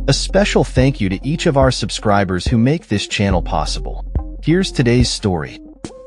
A special thank you to each of our subscribers who make this channel possible. Here's today's story.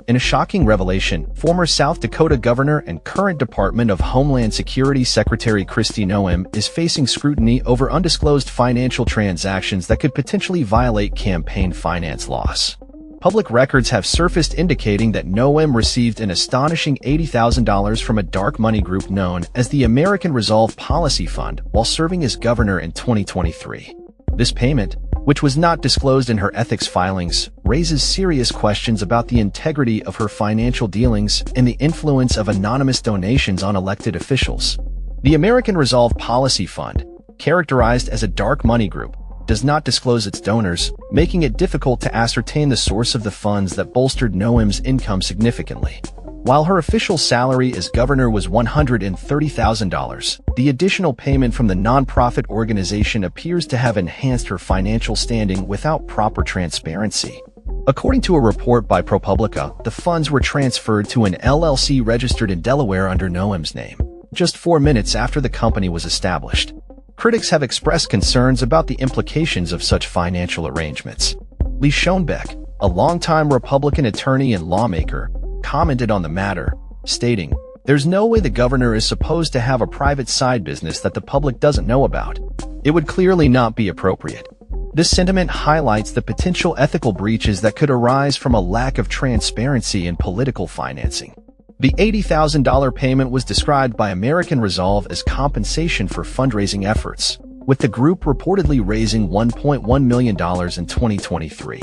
In a shocking revelation, former South Dakota Governor and current Department of Homeland Security Secretary Kristi Noem is facing scrutiny over undisclosed financial transactions that could potentially violate campaign finance laws. Public records have surfaced indicating that Noem received an astonishing $80,000 from a dark money group known as the American Resolve Policy Fund while serving as governor in 2023. This payment, which was not disclosed in her ethics filings, raises serious questions about the integrity of her financial dealings and the influence of anonymous donations on elected officials. The American Resolve Policy Fund, characterized as a dark money group, does not disclose its donors, making it difficult to ascertain the source of the funds that bolstered Noem's income significantly. While her official salary as governor was $130,000, the additional payment from the nonprofit organization appears to have enhanced her financial standing without proper transparency. According to a report by ProPublica, the funds were transferred to an LLC registered in Delaware under Noem's name, just 4 minutes after the company was established. Critics have expressed concerns about the implications of such financial arrangements. Lee Schoenbeck, a longtime Republican attorney and lawmaker, commented on the matter, stating, "There's no way the governor is supposed to have a private side business that the public doesn't know about. It would clearly not be appropriate." This sentiment highlights the potential ethical breaches that could arise from a lack of transparency in political financing. The $80,000 payment was described by American Resolve as compensation for fundraising efforts, with the group reportedly raising $1.1 million in 2023.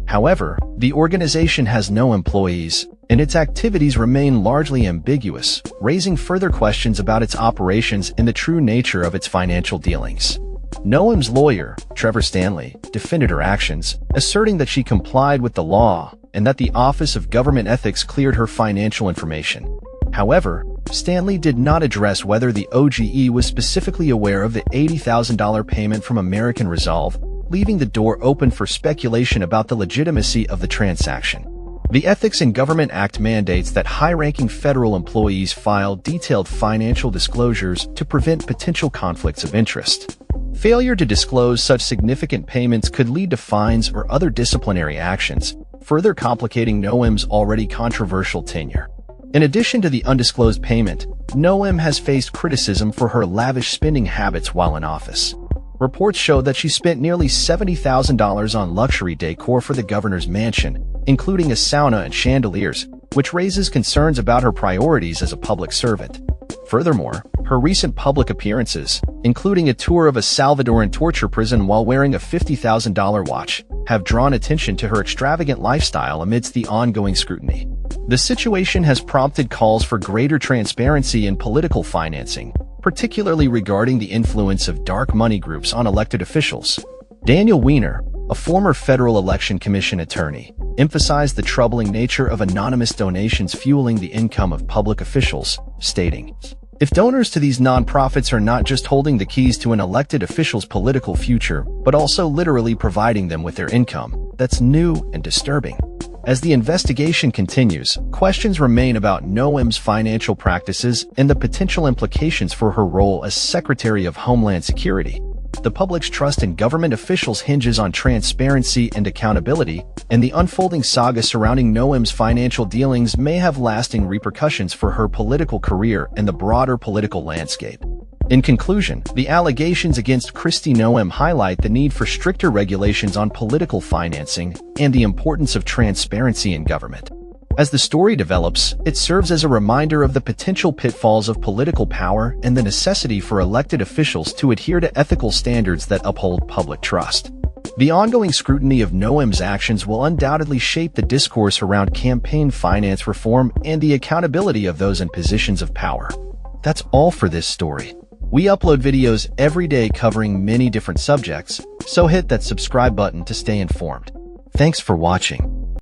However, the organization has no employees, and its activities remain largely ambiguous, raising further questions about its operations and the true nature of its financial dealings. Noem's lawyer, Trevor Stanley, defended her actions, asserting that she complied with the law and that the Office of Government Ethics cleared her financial information. However, Stanley did not address whether the OGE was specifically aware of the $80,000 payment from American Resolve, leaving the door open for speculation about the legitimacy of the transaction. The Ethics in Government Act mandates that high-ranking federal employees file detailed financial disclosures to prevent potential conflicts of interest. Failure to disclose such significant payments could lead to fines or other disciplinary actions, further complicating Noem's already controversial tenure. In addition to the undisclosed payment, Noem has faced criticism for her lavish spending habits while in office. Reports show that she spent nearly $70,000 on luxury decor for the governor's mansion, including a sauna and chandeliers, which raises concerns about her priorities as a public servant. Furthermore, her recent public appearances, including a tour of a Salvadoran torture prison while wearing a $50,000 watch, have drawn attention to her extravagant lifestyle amidst the ongoing scrutiny. The situation has prompted calls for greater transparency in political financing, particularly regarding the influence of dark money groups on elected officials. Daniel Weiner, a former Federal Election Commission attorney, emphasized the troubling nature of anonymous donations fueling the income of public officials, stating, "If donors to these nonprofits are not just holding the keys to an elected official's political future, but also literally providing them with their income, that's new and disturbing." As the investigation continues, questions remain about Noem's financial practices and the potential implications for her role as Secretary of Homeland Security. The public's trust in government officials hinges on transparency and accountability, and the unfolding saga surrounding Noem's financial dealings may have lasting repercussions for her political career and the broader political landscape. In conclusion, the allegations against Kristi Noem highlight the need for stricter regulations on political financing and the importance of transparency in government. As the story develops, it serves as a reminder of the potential pitfalls of political power and the necessity for elected officials to adhere to ethical standards that uphold public trust. The ongoing scrutiny of Noem's actions will undoubtedly shape the discourse around campaign finance reform and the accountability of those in positions of power. That's all for this story. We upload videos every day covering many different subjects, so hit that subscribe button to stay informed. Thanks for watching.